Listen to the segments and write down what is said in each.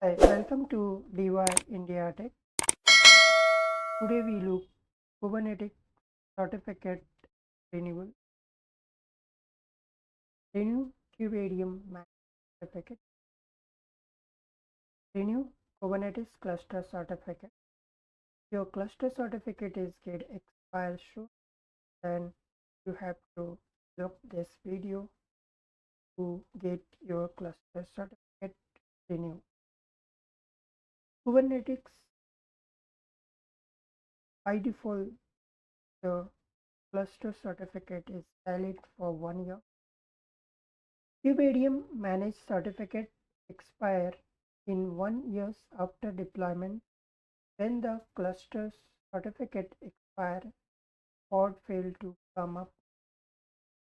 Hi, welcome to DY India Tech. Today we look Kubernetes certificate renewal. Renew Kubadium Max certificate. Renew Kubernetes cluster certificate. Your cluster certificate is get expire soon, then you have to look this video to get your cluster certificate renew. Kubernetes by default the cluster certificate is valid for 1 year. Kubadium managed certificate expire in 1 year after deployment. When the cluster's certificate expire, pod failed to come up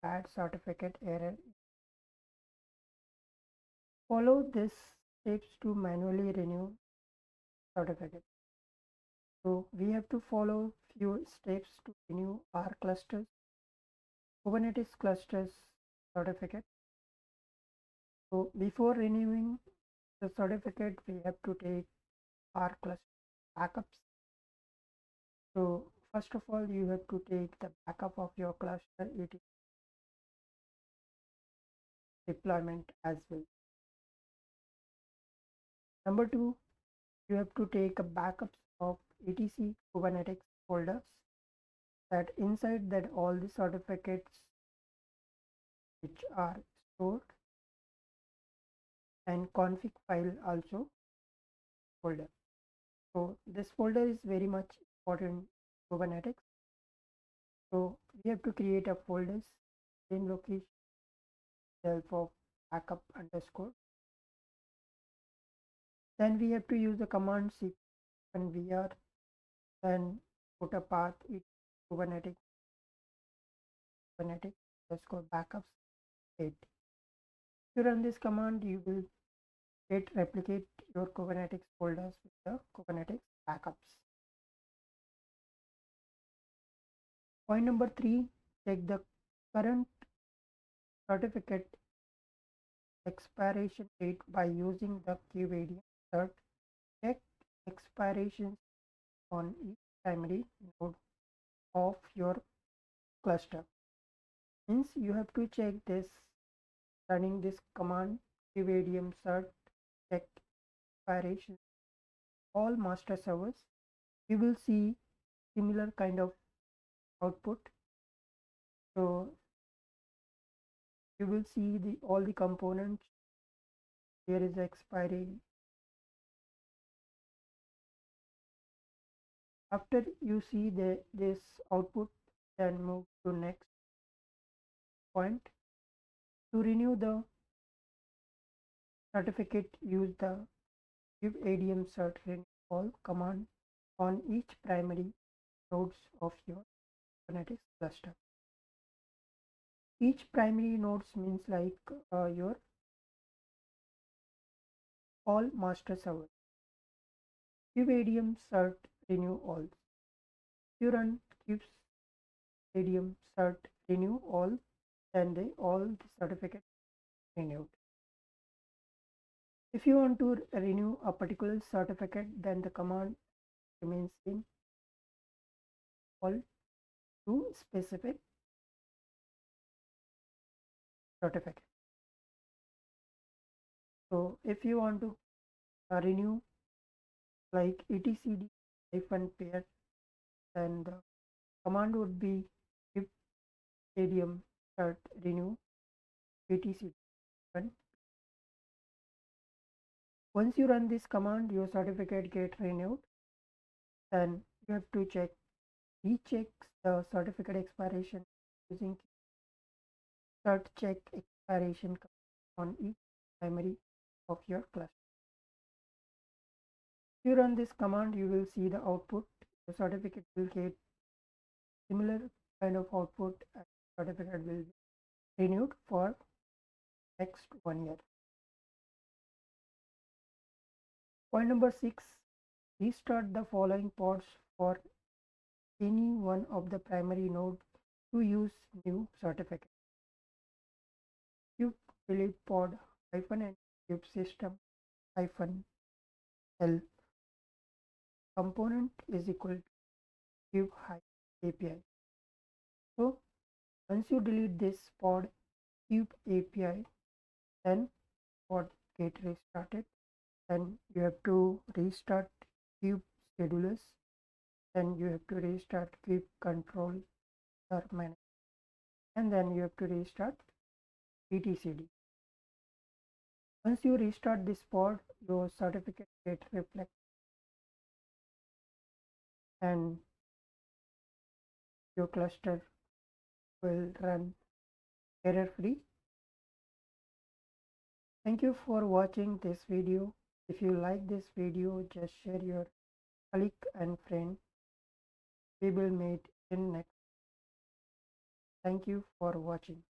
bad certificate error. Follow these steps to manually renew certificate. So we have to follow few steps to renew our clusters. Kubernetes clusters certificate. So before renewing the certificate, we have to take our cluster backups. So first of all, you have to take the backup of your cluster deployment as well. Number two, you have to take a backups of etc Kubernetes folders, that inside that all the certificates which are stored, and config file also folder. So this folder is very much important in Kubernetes. So we have to create a folders in location self of backup underscore. Then we have to use the command C and VR, then put a path Kubernetes underscore backups 8. If you run this command, you will replicate your Kubernetes folders with the Kubernetes backups. Point number 3, check the current certificate expiration date by using the Kubadium cert. Check expirations on each primary node of your cluster. Means you have to check this running this command Kubadium cert check expiration all master servers. You will see similar kind of output. So you will see all the components. Here is the expiry. After you see this output, then move to next point. To renew the certificate, use the Kubadium cert renewal command on each primary nodes of your Kubernetes cluster. Each primary nodes means like your all master servers. Kubadium cert renew all. You run Kubadium cert renew all, then all the certificate renewed. If you want to renew a particular certificate, then the command remains in all to specific certificate. So if you want to renew like etcd -pair, then the command would be Kubadium cert renew etcd. Once you run this command, your certificate get renewed. Then you have to recheck the certificate expiration using cert check expiration on each primary of your cluster. If you run this command, you will see the output. The certificate will get similar kind of output, and certificate will be renewed for next 1 year. Point number 6, restart the following pods for any one of the primary node to use new certificate. Kube delete pod -n kube system L component is equal to cube height API. So once you delete this pod cube API, then pod get restarted. Then you have to restart cube schedulers. Then you have to restart cube controller manager, and then you have to restart etcd. Once you restart this pod, your certificate get reflect, and your cluster will run error free. Thank you for watching this video. If you like this video, just share your colleague and friend. We will meet in next. Thank you for watching.